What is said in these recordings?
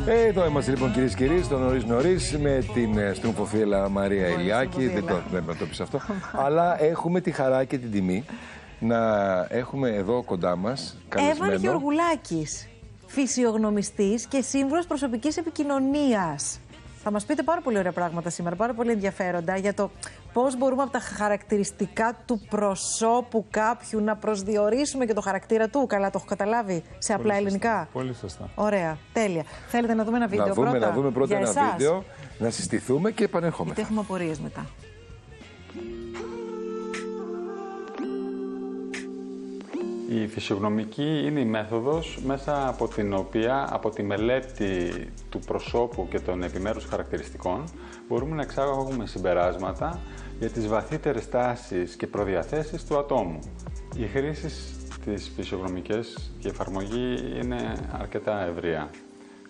Εδώ είμαστε λοιπόν κυρίες και κύριοι, στο νωρίς με την στρουμφοφύλλα Μαρία Ηλιάκη. Δεν το πεις αυτό. Αλλά έχουμε τη χαρά και την τιμή να έχουμε εδώ κοντά μας καλεσμένο. Εύαν Γεωργουλάκης, φυσιογνωμιστής και σύμβουλος προσωπικής επικοινωνίας. Θα μας πείτε πάρα πολύ ωραία πράγματα σήμερα, πάρα πολύ ενδιαφέροντα για το πώς μπορούμε από τα χαρακτηριστικά του προσώπου κάποιου να προσδιορίσουμε και το χαρακτήρα του. Καλά, το έχω καταλάβει σε απλά ελληνικά. Πολύ σωστά. Ωραία, τέλεια. Θέλετε να δούμε ένα βίντεο πρώτα? Να δούμε πρώτα ένα βίντεο, να συστηθούμε και επανερχόμεθα. Γιατί έχουμε απορίες μετά. Η φυσιογνωμική είναι η μέθοδος μέσα από την οποία, από τη μελέτη του προσώπου και των επιμέρους χαρακτηριστικών, μπορούμε να εξάγουμε συμπεράσματα για τις βαθύτερες τάσεις και προδιαθέσεις του ατόμου. Οι χρήσεις της φυσιογνωμικής και η εφαρμογή είναι αρκετά ευρεία.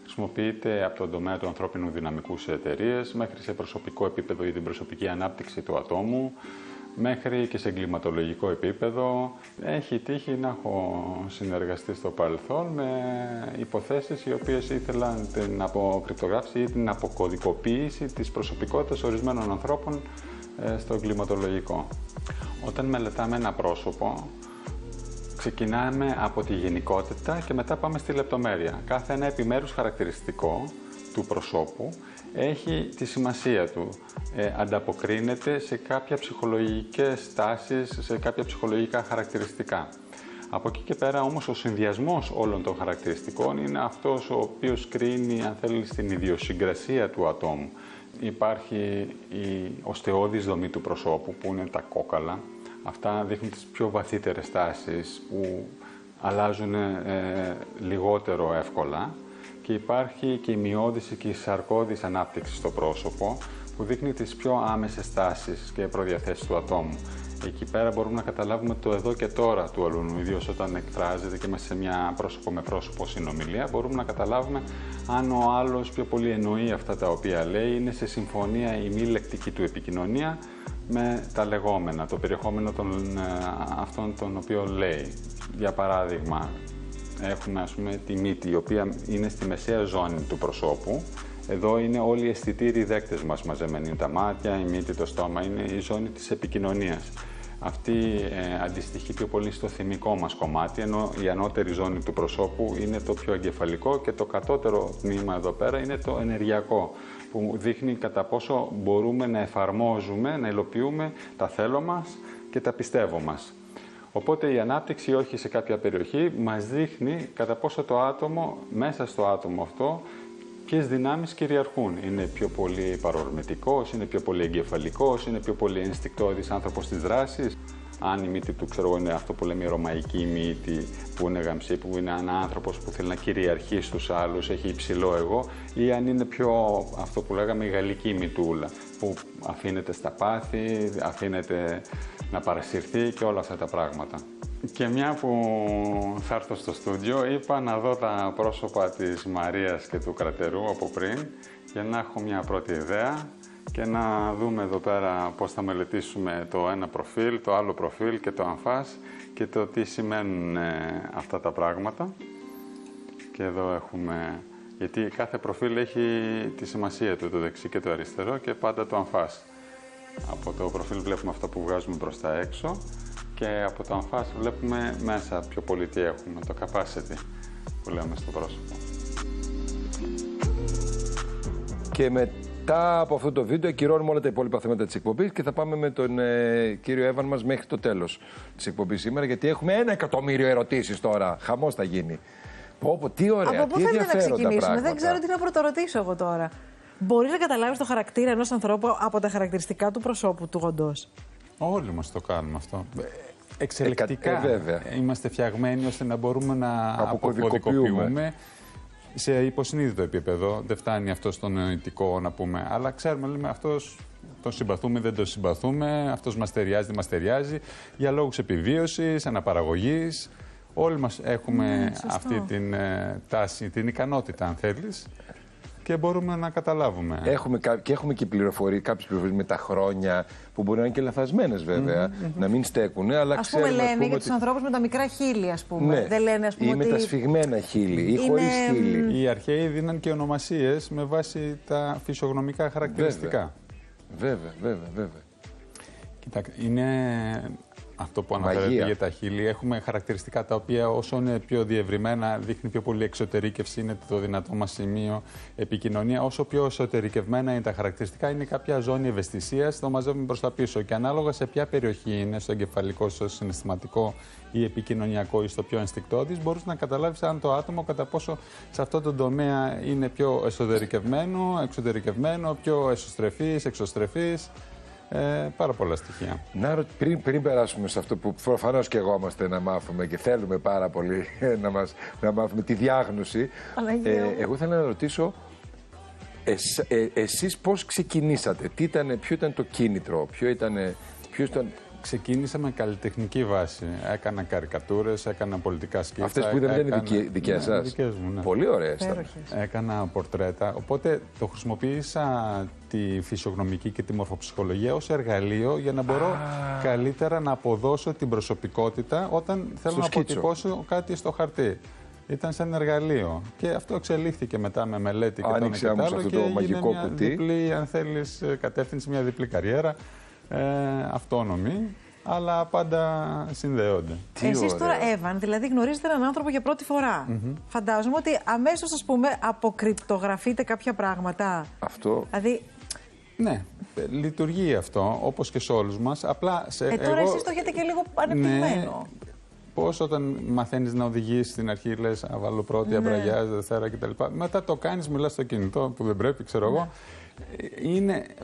Χρησιμοποιείται από τον τομέα του ανθρώπινου δυναμικού σε εταιρείες, μέχρι σε προσωπικό επίπεδο για την προσωπική ανάπτυξη του ατόμου, μέχρι και σε εγκληματολογικό επίπεδο. Έχει τύχει να έχω συνεργαστεί στο παρελθόν με υποθέσεις οι οποίες ήθελαν την αποκρυπτογράφηση ή την αποκωδικοποίηση της προσωπικότητας ορισμένων ανθρώπων στο εγκληματολογικό. Όταν μελετάμε ένα πρόσωπο, ξεκινάμε από τη γενικότητα και μετά πάμε στη λεπτομέρεια. Κάθε ένα επιμέρους χαρακτηριστικό του προσώπου έχει τη σημασία του. Ανταποκρίνεται σε κάποια ψυχολογικές τάσεις, σε κάποια ψυχολογικά χαρακτηριστικά. Από εκεί και πέρα όμως ο συνδυασμός όλων των χαρακτηριστικών είναι αυτός ο οποίος κρίνει, αν θέλει, στην ιδιοσυγκρασία του ατόμου. Υπάρχει η οστεώδης δομή του προσώπου που είναι τα κόκαλα. Αυτά δείχνουν τις πιο βαθύτερες τάσεις που αλλάζουν λιγότερο εύκολα. Και υπάρχει και η μειώδης και η σαρκώδης ανάπτυξη στο πρόσωπο που δείχνει τις πιο άμεσες τάσεις και προδιαθέσεις του ατόμου. Εκεί πέρα μπορούμε να καταλάβουμε το εδώ και τώρα του αλουνού, ιδίως όταν εκφράζεται και μέσα σε μια πρόσωπο με πρόσωπο συνομιλία, μπορούμε να καταλάβουμε αν ο άλλος πιο πολύ εννοεί αυτά τα οποία λέει, είναι σε συμφωνία η μη λεκτική του επικοινωνία με τα λεγόμενα, το περιεχόμενο αυτών των οποίων λέει. Για παράδειγμα, έχουμε ας πούμε τη μύτη, η οποία είναι στη μεσαία ζώνη του προσώπου. Εδώ είναι όλοι οι αισθητήριοι δέκτες μας μαζεμένοι. Είναι τα μάτια, η μύτη, το στόμα, είναι η ζώνη της επικοινωνίας. Αυτή αντιστοιχεί πιο πολύ στο θυμικό μας κομμάτι, ενώ η ανώτερη ζώνη του προσώπου είναι το πιο εγκεφαλικό και το κατώτερο τμήμα εδώ πέρα είναι το ενεργειακό, που δείχνει κατά πόσο μπορούμε να εφαρμόζουμε, να υλοποιούμε τα θέλω μας και τα πιστεύω μας. Οπότε η ανάπτυξη όχι σε κάποια περιοχή μας δείχνει κατά πόσο το άτομο, μέσα στο άτομο αυτό, ποιες δυνάμεις κυριαρχούν. Είναι πιο πολύ παρορμητικός, είναι πιο πολύ εγκεφαλικός, είναι πιο πολύ ενστικτώδης άνθρωπος της δράσης. Αν η μύτη του, ξέρω, είναι αυτό που λέμε η ρωμαϊκή μύτη, που είναι γαμψή, που είναι ένα άνθρωπος που θέλει να κυριαρχεί στους άλλους, έχει υψηλό εγώ, ή αν είναι πιο αυτό που λέγαμε η γαλλική μυτούλα, που αφήνεται στα πάθη, αφήνεται να παρασυρθεί και όλα αυτά τα πράγματα. Και μια που θα έρθω στο στούντιο, είπα να δω τα πρόσωπα της Μαρίας και του Κρατερού από πριν, για να έχω μια πρώτη ιδέα και να δούμε εδώ πέρα πώς θα μελετήσουμε το ένα προφίλ, το άλλο προφίλ και το αμφάς και το τι σημαίνουν αυτά τα πράγματα. Και εδώ έχουμε, γιατί κάθε προφίλ έχει τη σημασία του, το δεξί και το αριστερό και πάντα το αμφάς. Από το προφίλ βλέπουμε αυτά που βγάζουμε προς τα έξω και από το αμφάς βλέπουμε μέσα πιο πολύ τι έχουμε, το capacity που λέμε στο πρόσωπο. Και μετά από αυτό το βίντεο ακυρώνουμε όλα τα υπόλοιπα θέματα της εκπομπής και θα πάμε με τον κύριο Εύαν μας μέχρι το τέλος της εκπομπής σήμερα, γιατί έχουμε 1 εκατομμύριο ερωτήσεις τώρα. Χαμός θα γίνει. Τι ωραία, από πού θέλετε να ξεκινήσουμε, δεν ξέρω τι να πρωτορωτήσω εγώ τώρα. Μπορεί να καταλάβεις το χαρακτήρα ενός ανθρώπου από τα χαρακτηριστικά του προσώπου του γοντός? Όλοι μας το κάνουμε αυτό. Εξελικτικά βέβαια. Είμαστε φτιαγμένοι ώστε να μπορούμε να αποκωδικοποιούμε σε υποσυνείδητο επίπεδο. Δεν φτάνει αυτό στο νοητικό να πούμε, αλλά ξέρουμε, λέμε, αυτός τον συμπαθούμε, δεν τον συμπαθούμε, αυτός μας ταιριάζει, δεν μας ταιριάζει, για λόγους επιβίωσης, αναπαραγωγής. Όλοι μας έχουμε αυτή την τάση, την ικανότητα, αν θέλεις, και μπορούμε να καταλάβουμε. Έχουμε και κάποιες πληροφορίες με τα χρόνια που μπορεί να είναι και λαθασμένες βέβαια, να μην στέκουν. Αλλά ας πούμε, λένε για τους ανθρώπους με τα μικρά χείλη, ας πούμε. Ναι. Δεν λένε, ας πούμε, ή με τα σφιγμένα χείλη, ή χωρίς χείλη. Οι αρχαίοι δίναν και ονομασίες με βάση τα φυσιογνωμικά χαρακτηριστικά. Βέβαια. Κοιτάξτε, είναι αυτό που αναφέρεται για τα χείλη. Έχουμε χαρακτηριστικά τα οποία όσο είναι πιο διευρυμένα, δείχνει πιο πολύ εξωτερήκευση, είναι το δυνατό μας σημείο επικοινωνία. Όσο πιο εσωτερικευμένα είναι τα χαρακτηριστικά, είναι κάποια ζώνη ευαισθησίας, το μαζεύουμε προς τα πίσω. Και ανάλογα σε ποια περιοχή είναι, στο εγκεφαλικό, στο συναισθηματικό ή επικοινωνιακό ή στο πιο ενστικτώδης, μπορείς να καταλάβεις αν το άτομο κατά πόσο σε αυτό το τομέα είναι πιο εσωτερικευμένο, εξωτερικευμένο, πιο εσωστρεφής, εξωστρεφής. Πάρα πολλά στοιχεία. Πριν περάσουμε σε αυτό που προφανώς και εγώ είμαστε να μάθουμε και θέλουμε πάρα πολύ να μάθουμε τη διάγνωση, εγώ ήθελα να ρωτήσω εσείς πώς ξεκινήσατε, ποιο ήταν το κίνητρο, ποιο ήταν... Ξεκίνησα με καλλιτεχνική βάση. Έκανα καρικατούρες, έκανα πολιτικά σκίτσα. Αυτές που δεν είναι δικές σας. Δικές μου, ναι. Πολύ ωραίες ήταν. Έκανα πορτρέτα. Οπότε το χρησιμοποίησα τη φυσιογνωμική και τη μορφοψυχολογία ως εργαλείο για να μπορώ καλύτερα να αποδώσω την προσωπικότητα όταν θέλω να αποτυπώσω κάτι στο χαρτί. Ήταν σαν εργαλείο. Και αυτό εξελίχθηκε μετά με μελέτη και το ένα και το άλλο. Και έγινε μια διπλή, αν θέλεις, κατεύθυνση, μια διπλή καριέρα. Αυτόνομοι, αλλά πάντα συνδέονται. Εσείς τώρα, Εύαν, δηλαδή γνωρίζετε έναν άνθρωπο για πρώτη φορά. Φαντάζομαι ότι αμέσως, ας πούμε, αποκρυπτογραφείτε κάποια πράγματα. Αυτό. Δηλαδή... Ναι, λειτουργεί αυτό, όπως και σε όλους μας. Απλά τώρα εσείς το έχετε και λίγο ανεπτυγμένο. Ναι, πώς όταν μαθαίνεις να οδηγείς στην αρχή λες βάλω πρώτη, αμπραγιάζ, Δευτέρα κτλ. Μετά το κάνεις, μιλάς στο κινητό που δεν πρέπει, ξέρω εγώ.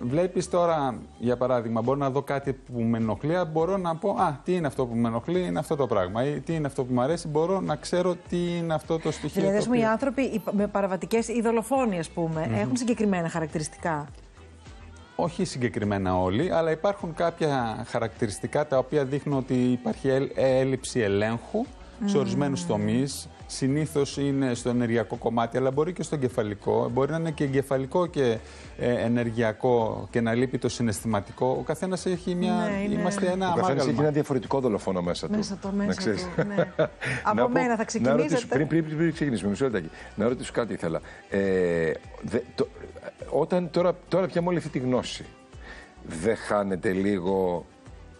Βλέπεις τώρα, για παράδειγμα, μπορώ να δω κάτι που με ενοχλεί, μπορώ να πω τι είναι αυτό που με ενοχλεί, είναι αυτό το πράγμα. Ή τι είναι αυτό που μου αρέσει, μπορώ να ξέρω τι είναι αυτό το στοιχείο. Δηλαδή, οι άνθρωποι με παραβατικές ή δολοφόνοι, ας πούμε, έχουν συγκεκριμένα χαρακτηριστικά. Όχι συγκεκριμένα όλοι, αλλά υπάρχουν κάποια χαρακτηριστικά τα οποία δείχνουν ότι υπάρχει έλλειψη ελέγχου σε ορισμένους τομείς. Συνήθως είναι στο ενεργειακό κομμάτι, αλλά μπορεί και στο εγκεφαλικό. Μπορεί να είναι και εγκεφαλικό και ενεργειακό και να λείπει το συναισθηματικό. Ο καθένας έχει μια. Είμαστε ένα αμάγαλμα. Ο καθένας έχει ένα διαφορετικό δολοφόνο μέσα του. Μέσα του. Ναι. Από μένα θα ξεκινήσετε. Πριν ξεκινήσουμε, μισό λεπτάκι. Να ρωτήσω κάτι ήθελα. Τώρα πια με όλη αυτή τη γνώση, δεν χάνεται λίγο.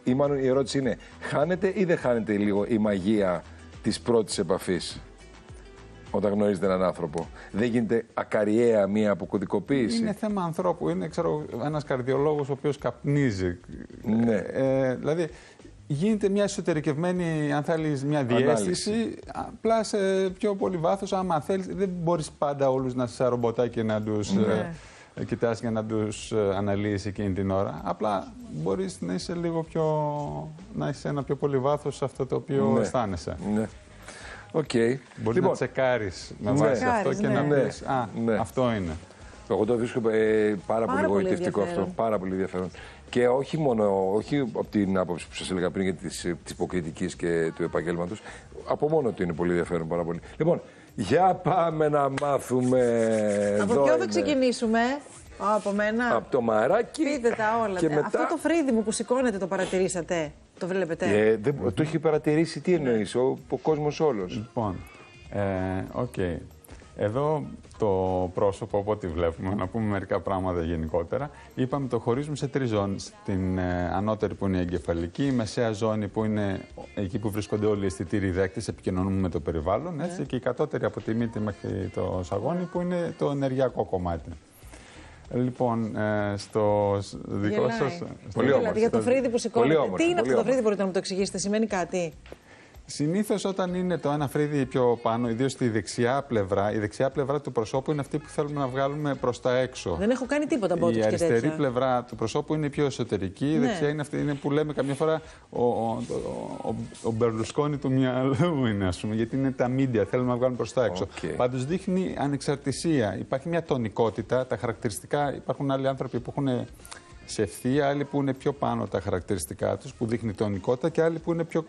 Ή μάλλον η ερώτηση είναι, χάνεται ή δεν χάνεται λίγο η μαγεία της πρώτης επαφής όταν γνωρίζετε έναν άνθρωπο? Δεν γίνεται ακαριαία μία αποκωδικοποίηση? Είναι θέμα ανθρώπου. Είναι, ξέρω, ένας καρδιολόγος ο οποίος καπνίζει. Ναι. Δηλαδή, γίνεται μια εσωτερικευμένη, αν θέλεις, μια διαίσθηση, απλά σε πιο πολύ βάθος, άμα θέλεις. Δεν μπορείς πάντα όλους να είσαι ρομποτάκι και να τους κοιτάς και να τους αναλύεις εκείνη την ώρα. Απλά μπορείς να είσαι λίγο πιο, να είσαι ένα πιο πολύ βάθος σε αυτό το οποίο αισθάνεσαι. Ναι. Μπορείς να τσεκάρεις με βάση αυτό και να πεις αυτό είναι. Εγώ το βρίσκω πάρα πολύ γοητευτικό αυτό, πάρα πολύ ενδιαφέρον. Και όχι μόνο, όχι από την άποψη που σας έλεγα πριν για της υποκριτικής και του επαγγέλματος, από μόνο του είναι πολύ ενδιαφέρον, πάρα πολύ. Λοιπόν, για πάμε να μάθουμε. Από ποιο θα ξεκινήσουμε? Από μένα. Από το μαράκι. Πείτε τα όλα. Και μετά... Αυτό το φρύδι μου που σηκώνετε, το παρατηρήσατε? Το βλέπετε? Το έχει παρατηρήσει, τι εννοείς, ο κόσμος όλος. Λοιπόν, εδώ το πρόσωπο, από ό,τι βλέπουμε, να πούμε μερικά πράγματα γενικότερα, είπαμε το χωρίζουμε σε 3 ζώνες. Την ανώτερη που είναι η εγκεφαλική, η μεσαία ζώνη που είναι εκεί που βρίσκονται όλοι οι αισθητήριοι δέκτες, επικοινωνούμε με το περιβάλλον, έτσι, και η κατώτερη από τη μύτη μέχρι το σαγόνι που είναι το ενεργειακό κομμάτι. Λοιπόν, στο δικό σας... Πολύ όμορφο. Για το φρύδι που σηκώνετε. Τι είναι αυτό το φρύδι, μπορείτε να μου το εξηγήσετε? Σημαίνει κάτι? Συνήθως όταν είναι το ένα φρύδι πιο πάνω, ιδίως στη δεξιά πλευρά, η δεξιά πλευρά του προσώπου είναι αυτή που θέλουμε να βγάλουμε προς τα έξω. Δεν έχω κάνει τίποτα από η αριστερή πλευρά του προσώπου είναι πιο εσωτερική, η δεξιά είναι αυτή που λέμε καμιά φορά ο Μπερλουσκόνη του μυαλού είναι, ας πούμε, γιατί είναι τα μίντια, θέλουμε να βγάλουμε προς τα έξω. Πάντως δείχνει ανεξαρτησία, υπάρχει μια τονικότητα, τα χαρακτηριστικά, υπάρχουν άλλοι άνθρωποι που έχουν σε ευθεία, άλλοι που είναι πιο πάνω τα χαρακτηριστικά τους, που δείχνει τονικότητα, και άλλοι που είναι πιο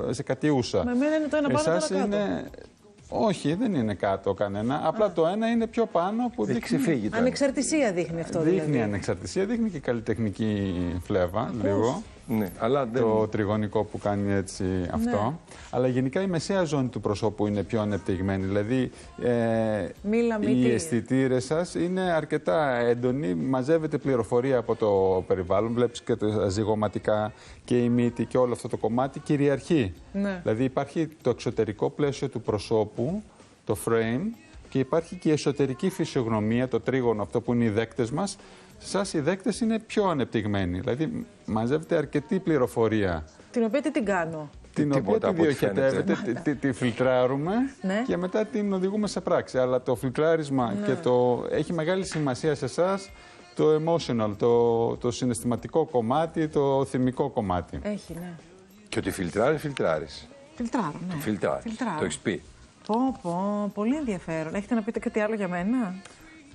σε κατιούσα. Με μένα είναι το ένα πάνω, το άλλο κάτω. Όχι, δεν είναι κάτω κανένα. Απλά το ένα είναι πιο πάνω που Έχει ξεφύγει. Ανεξαρτησία δείχνει αυτό. Δείχνει δηλαδή. ανεξαρτησία, δείχνει και καλλιτεχνική φλέβα λίγο. Ναι, αλλά δεν... Το τριγωνικό που κάνει έτσι αυτό. Ναι. Αλλά γενικά η μεσαία ζώνη του προσώπου είναι πιο ανεπτυγμένη. Δηλαδή οι αισθητήρες σας είναι αρκετά έντονοι. Μαζεύεται πληροφορία από το περιβάλλον. Βλέπεις και τα ζυγωματικά και η μύτη και όλο αυτό το κομμάτι κυριαρχεί. Ναι. Δηλαδή υπάρχει το εξωτερικό πλαίσιο του προσώπου, το frame, και υπάρχει και η εσωτερική φυσιογνωμία, το τρίγωνο, αυτό που είναι οι δέκτες μας. Σας οι δέκτες είναι πιο ανεπτυγμένοι. Δηλαδή μαζεύεται αρκετή πληροφορία. Την οποία τι την κάνω? Την οποία τη διοχετεύεται, τη φιλτράρουμε και μετά την οδηγούμε σε πράξη. Αλλά το φιλτράρισμα και έχει μεγάλη σημασία σε εσάς το emotional, το συναισθηματικό κομμάτι, το θυμικό κομμάτι. Έχει, ναι. Και ότι φιλτράρεις. Φιλτράρω, ναι. Φιλτράρεις. Το έχεις πει. Πολύ ενδιαφέρον. Έχετε να πείτε κάτι άλλο για μένα?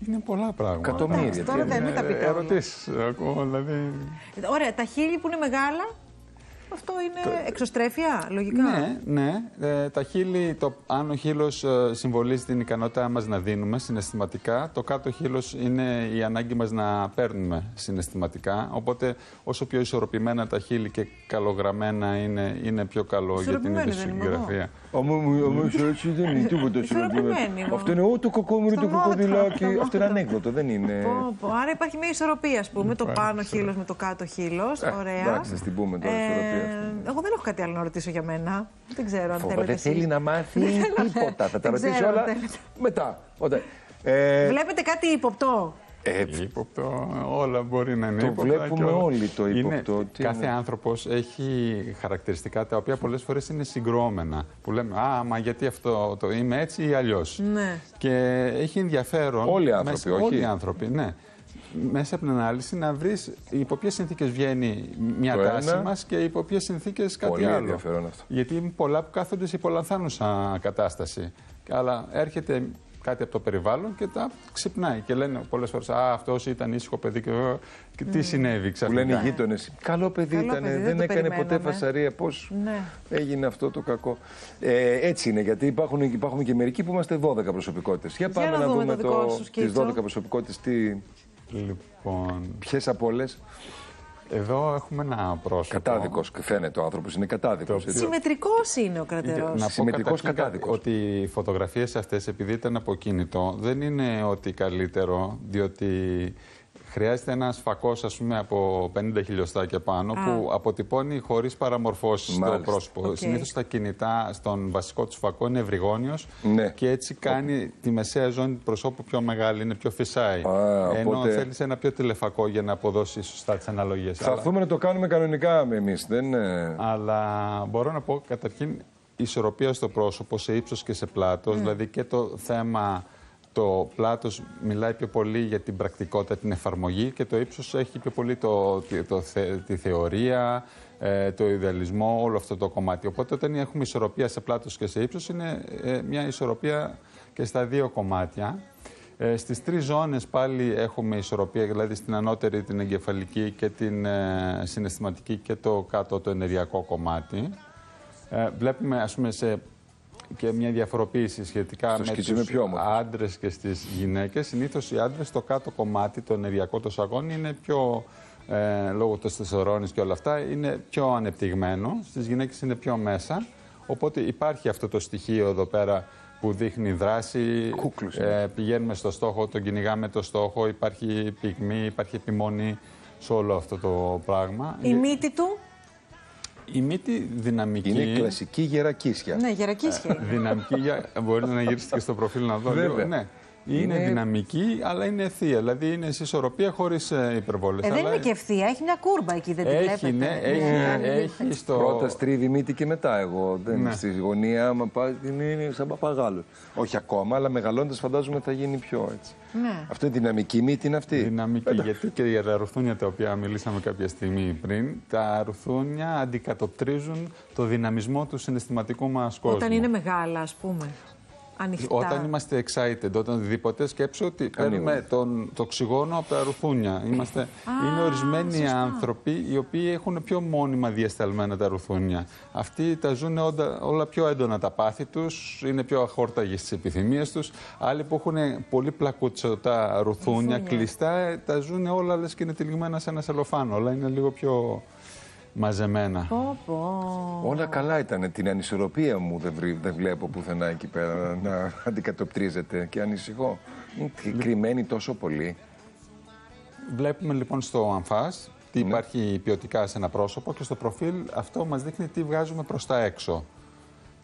Είναι πολλά πράγματα. Εκατομμύρια. Τώρα δεν μην τα πείτε όλα. Ερωτήσεις ακούω, δηλαδή. Ωραία, τα χείλη που είναι μεγάλα, αυτό είναι εξωστρέφεια, λογικά. Ναι. Τα χείλη, το άνω χείλος συμβολίζει την ικανότητά μας να δίνουμε συναισθηματικά. Το κάτω χείλος είναι η ανάγκη μας να παίρνουμε συναισθηματικά. Οπότε όσο πιο ισορροπημένα τα χείλη και καλογραμμένα είναι πιο καλό για την ειδησιογραφία. Όμως έτσι δεν είναι τίποτα ισορροπημένο. Αυτό είναι το κακόμοιρο το κοκοδιλάκι. Αυτό είναι ανέκδοτο, δεν είναι. Άρα υπάρχει μια ισορροπία, ας πούμε, το πάνω χείλος με το κάτω χείλος. Ωραία. Εντάξει, να την πούμε τώρα ισορροπία. Εγώ δεν έχω κάτι άλλο να ρωτήσω για μένα. Δεν ξέρω αν θέλετε. Δεν θέλει να μάθει τίποτα. Θα τα ρωτήσω όλα μετά. Βλέπετε κάτι ύποπτο? Ύποπτο, όλα μπορεί να είναι ύποπτα. Το βλέπουμε όλοι το ύποπτο. Κάθε άνθρωπος έχει χαρακτηριστικά τα οποία πολλές φορές είναι συγκρουόμενα. Που λέμε, μα γιατί αυτό το είμαι έτσι ή αλλιώς. Ναι. Και έχει ενδιαφέρον. Όλοι οι άνθρωποι, όχι. Όλοι οι άνθρωποι, ναι. Μέσα από την ανάλυση να βρεις υπό ποιες συνθήκες βγαίνει μια τάση μας και υπό ποιες συνθήκες κάτι πολύ άλλο. Ενδιαφέρον αυτό. Γιατί είναι πολλά που κάθονται σε υπολανθάνουσα κατάσταση. Αλλά έρχεται κάτι από το περιβάλλον και τα ξυπνάει. Και λένε πολλές φορές, αυτός ήταν ήσυχο παιδί και τι συνέβη ξαφνικά. Που λένε οι γείτονες, καλό παιδί ήταν, δεν έκανε ποτέ φασαρία. Πώς έγινε αυτό το κακό. Έτσι είναι, γιατί υπάρχουν και μερικοί που είμαστε 12 προσωπικότητες. Για πάμε να δούμε τις 12 προσωπικότητες. Λοιπόν, ποιες από όλες? Εδώ έχουμε ένα πρόσωπο. Κατάδικος, φαίνεται ο άνθρωπος, είναι κατάδικος. Συμμετρικός είναι ο κρατερός. Συμμετρικός κατάδικος. Ότι οι φωτογραφίες αυτές, επειδή ήταν από κινητό, δεν είναι ότι καλύτερο, διότι χρειάζεται ένας φακός, ας πούμε, από 50 χιλιοστά και πάνω, που αποτυπώνει χωρίς παραμορφώσεις το πρόσωπο. Συνήθως τα κινητά στον βασικό του φακό είναι ευρυγόνιος και έτσι κάνει τη μεσαία ζώνη του προσώπου πιο μεγάλη, είναι πιο φυσάει. Ενώ θέλεις ένα πιο τηλεφακό για να αποδώσει σωστά τις αναλογίες. Θα έρθουμε να το κάνουμε κανονικά εμείς. Αλλά μπορώ να πω καταρχήν ισορροπία στο πρόσωπο, σε ύψος και σε πλάτος, δηλαδή και το θέμα. Το πλάτος μιλάει πιο πολύ για την πρακτικότητα, την εφαρμογή, και το ύψος έχει πιο πολύ τη θεωρία, το ιδεαλισμό, όλο αυτό το κομμάτι. Οπότε όταν έχουμε ισορροπία σε πλάτος και σε ύψος, είναι μια ισορροπία και στα δύο κομμάτια. Στις τρεις ζώνες πάλι έχουμε ισορροπία, δηλαδή στην ανώτερη την εγκεφαλική και την συναισθηματική και το κάτω το ενεργειακό κομμάτι. Βλέπουμε, ας πούμε, και μια διαφοροποίηση σχετικά με τους άντρες και στις γυναίκες. Συνήθως οι άντρες στο κάτω κομμάτι, το ενεργειακό, το σαγόνι, είναι πιο, λόγω τεστοστερόνης και όλα αυτά, είναι πιο ανεπτυγμένο. Στις γυναίκες είναι πιο μέσα. Οπότε υπάρχει αυτό το στοιχείο εδώ πέρα που δείχνει δράση. Πηγαίνουμε στο στόχο, τον κυνηγάμε το στόχο, υπάρχει πυγμή, υπάρχει επιμονή σε όλο αυτό το πράγμα. Η μύτη του. Η μύτη δυναμική. Είναι κλασική γερακίσια. Ναι, γερακίσια. Δυναμική, μπορείτε να γυρίσετε και στο προφίλ να δω λίγο. Ναι. Είναι δυναμική, αλλά είναι ευθεία. Δηλαδή είναι σε ισορροπία χωρίς υπερβολές. Δεν είναι και ευθεία, έχει μια κούρμπα εκεί, δεν τη βλέπετε? Ναι, έχει στο... Πρώτα στρίβει μύτη και μετά εγώ. Δεν στη γωνία, άμα πάει, είναι σαν παπαγάλο. Όχι ακόμα, αλλά μεγαλώντας φαντάζομαι θα γίνει πιο έτσι. Ναι. Αυτό είναι δυναμική μύτη, είναι αυτή. Δυναμική, γιατί και για τα ρουθούνια τα οποία μιλήσαμε κάποια στιγμή πριν, τα ρουθούνια αντικατοπτρίζουν το δυναμισμό του συναισθηματικού μας κόσμου. Όταν είναι μεγάλα, ας πούμε. ανοιχτά. Όταν είμαστε excited, όταν οτιδήποτε, σκέψω ότι παίρνουμε το οξυγόνο από τα ρουθούνια. Είναι ορισμένοι άνθρωποι οι οποίοι έχουν πιο μόνιμα διασταλμένα τα ρουθούνια. Αυτοί τα ζουν όλα πιο έντονα τα πάθη τους, είναι πιο αχόρταγοι στις επιθυμίες τους. Άλλοι που έχουν πολύ πλακουτσωτά ρουθούνια κλειστά, τα ζουν όλα λες και είναι τυλιγμένα σε ένα σελοφάνο. Όλα είναι λίγο πιο μαζεμένα. Όλα καλά ήταν. Την ανισορροπία μου δεν βλέπω πουθενά εκεί πέρα να αντικατοπτρίζεται και ανησυχώ. Είναι κρυμμένη τόσο πολύ. Βλέπουμε λοιπόν στο αμφάς τι υπάρχει ποιοτικά σε ένα πρόσωπο και στο προφίλ αυτό μας δείχνει τι βγάζουμε προς τα έξω.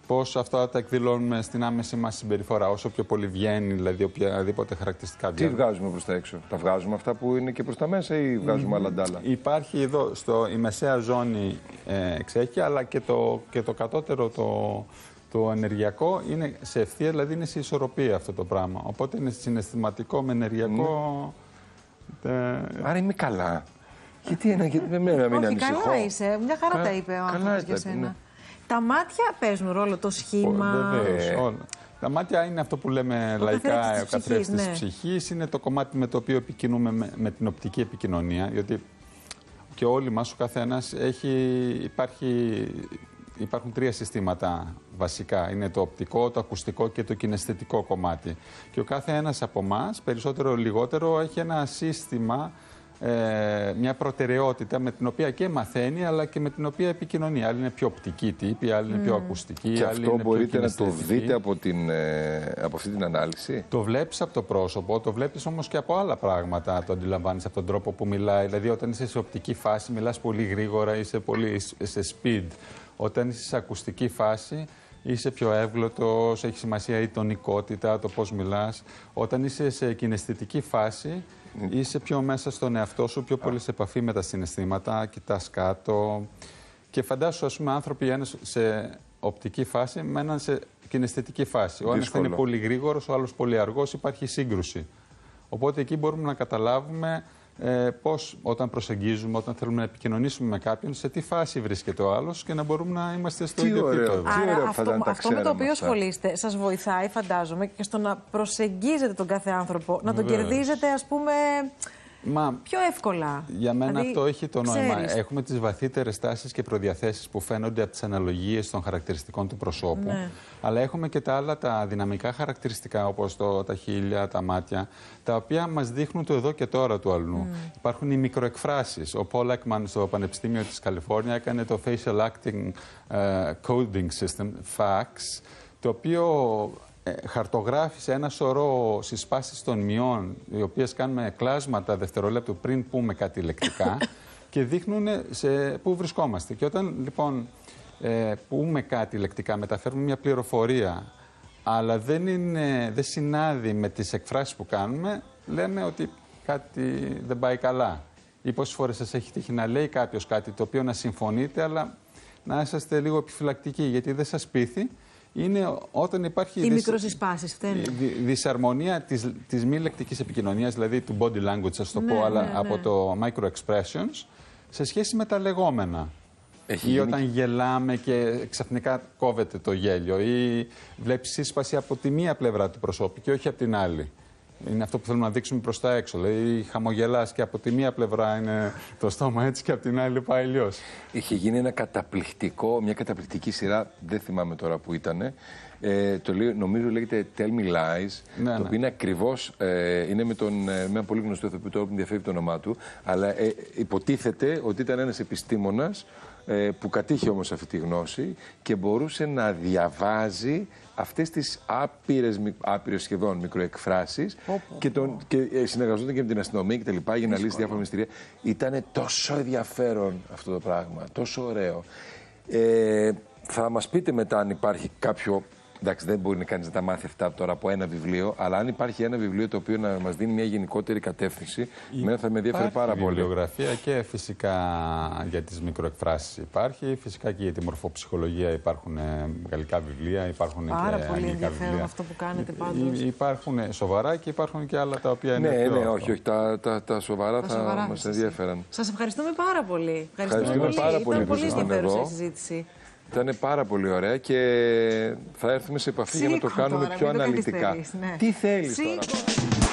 Πώς αυτά τα εκδηλώνουμε στην άμεση μας συμπεριφορά, όσο πιο πολύ βγαίνει, δηλαδή οποιαδήποτε χαρακτηριστικά βγαίνει. Τι βγάζουμε προς τα έξω, τα βγάζουμε αυτά που είναι και προς τα μέσα ή βγάζουμε άλλα ντάλα? Υπάρχει εδώ η μεσαία ζώνη εξέχει, αλλά και το κατώτερο το ενεργειακό είναι σε ευθεία, δηλαδή είναι σε ισορροπία αυτό το πράγμα. Οπότε είναι συναισθηματικό με ενεργειακό. Άρα είμαι καλά. Γιατί με μένα μην ανησυχώ. Καλά είσαι, μια χαρά τα είπε ο άνθρωπος για σένα. Τα μάτια παίζουν ρόλο, το σχήμα. Βεβαίως, τα μάτια είναι αυτό που λέμε λαϊκά, ο καθρέφτης της ψυχής. Είναι το κομμάτι με το οποίο επικοινούμε με την οπτική επικοινωνία. Γιατί και όλοι μας, ο καθένας, υπάρχουν τρία συστήματα βασικά. Είναι το οπτικό, το ακουστικό και το κιναισθετικό κομμάτι. Και ο κάθε ένας από εμάς, περισσότερο ή λιγότερο, έχει ένα σύστημα, μια προτεραιότητα με την οποία και μαθαίνει, αλλά και με την οποία επικοινωνεί. Άλλοι είναι πιο οπτικοί τύποι, άλλοι είναι πιο ακουστικοί. Και άλλοι αυτό είναι μπορείτε να το δείτε από αυτή την ανάλυση. Το βλέπεις από το πρόσωπο, το βλέπεις όμως και από άλλα πράγματα. Το αντιλαμβάνεις από τον τρόπο που μιλάει. Δηλαδή, όταν είσαι σε οπτική φάση, μιλάς πολύ γρήγορα, είσαι πολύ σε speed. Όταν είσαι σε ακουστική φάση, είσαι πιο εύγλωτος, έχει σημασία η τονικότητα, το πώς μιλάς. Όταν είσαι σε κιναισθητική φάση, είσαι πιο μέσα στον εαυτό σου, πιο πολύ σε επαφή με τα συναισθήματα, κοιτάς κάτω. Και φαντάσου, ας πούμε, άνθρωποι ένας σε οπτική φάση με έναν σε κιναισθητική φάση. Ο ένας θα είναι πολύ γρήγορος, ο άλλος πολύ αργός, υπάρχει σύγκρουση. Οπότε εκεί μπορούμε να καταλάβουμε πώς όταν προσεγγίζουμε, όταν θέλουμε να επικοινωνήσουμε με κάποιον, σε τι φάση βρίσκεται ο άλλος και να μπορούμε να είμαστε στο ίδιο επίπεδο. Άρα αυτό με το οποίο ασχολείστε σας βοηθάει, φαντάζομαι, και στο να προσεγγίζετε τον κάθε άνθρωπο, να τον κερδίζετε, ας πούμε, πιο εύκολα. Για μένα αυτό έχει το νόημα. Έχουμε τις βαθύτερες τάσεις και προδιαθέσεις που φαίνονται από τις αναλογίες των χαρακτηριστικών του προσώπου. Αλλά έχουμε και τα άλλα τα δυναμικά χαρακτηριστικά, όπως τα χείλια, τα μάτια, τα οποία μας δείχνουν το εδώ και τώρα του αλλού. Υπάρχουν οι μικροεκφράσεις. Ο Paul Ekman στο Πανεπιστήμιο της Καλιφόρνια έκανε το Facial Acting Coding System, FACS, το οποίο χαρτογράφησε ένα σωρό συσπάσεις των μειών, οι οποίες κάνουμε κλάσματα δευτερολέπτου πριν πούμε κάτι λεκτικά και δείχνουν πού βρισκόμαστε. Και όταν λοιπόν πούμε κάτι λεκτικά, μεταφέρουμε μια πληροφορία, αλλά δεν συνάδει με τις εκφράσεις που κάνουμε, λέμε ότι κάτι δεν πάει καλά. Ή πόσες φορές σας έχει τύχει να λέει κάποιος κάτι το οποίο να συμφωνείτε, αλλά να είσαστε λίγο επιφυλακτικοί, γιατί δεν σας πείθει. Είναι όταν υπάρχει οι μικροσυσπάσεις φταίνουν. Δυσαρμονία της μη λεκτικής επικοινωνίας, δηλαδή του body language, ας το πω, αλλά από το micro-expressions, σε σχέση με τα λεγόμενα. Ή όταν γελάμε και ξαφνικά κόβεται το γέλιο, ή βλέπεις σύσπαση από τη μία πλευρά του προσώπου και όχι από την άλλη. Είναι αυτό που θέλουμε να δείξουμε προς τα έξω. Δηλαδή, χαμογελάς και από τη μία πλευρά είναι το στόμα έτσι και από την άλλη πάει αλλιώς. Είχε γίνει μια καταπληκτική σειρά, δεν θυμάμαι τώρα που ήταν. Νομίζω λέγεται Tell Me Lies, το οποίο είναι ακριβώς, είναι με έναν πολύ γνωστό ηθοποιό, τώρα που μου διαφεύγει το όνομά του, αλλά υποτίθεται ότι ήταν ένας επιστήμονας που κατήχε όμως αυτή τη γνώση και μπορούσε να διαβάζει αυτές τις άπειρες σχεδόν μικροεκφράσεις και συνεργαζόταν και με την αστυνομία και τα λοιπά για να λύσει διάφορα μυστήρια. Ήταν τόσο ενδιαφέρον αυτό το πράγμα, τόσο ωραίο. Θα μας πείτε μετά αν υπάρχει κάποιο. Εντάξει, δεν μπορεί κανείς να τα μάθει αυτά τώρα από ένα βιβλίο, αλλά αν υπάρχει ένα βιβλίο το οποίο να μας δίνει μια γενικότερη κατεύθυνση, εμένα θα με ενδιαφέρει πάρα πολύ. Υπάρχει βιβλιογραφία και φυσικά για τις μικροεκφράσεις υπάρχει, φυσικά και για τη μορφοψυχολογία υπάρχουν γαλλικά βιβλία, υπάρχουν πάρα και πολύ ενδιαφέρον βιβλία. Αυτό που κάνετε πάντως. Υπάρχουν σοβαρά και υπάρχουν και άλλα τα οποία είναι. Ναι, όχι, τα σοβαρά θα μας ενδιαφέραν. Σας ευχαριστούμε πάρα πολύ. Ευχαριστούμε πάρα πολύ. Ήταν πολύ ενδιαφέρουσα η συζήτηση. Ήταν πάρα πολύ ωραία και θα έρθουμε σε επαφή για να το κάνουμε τώρα, πιο μην το αναλυτικά. καθυστερείς, ναι. Τι θέλεις Σήκω. τώρα?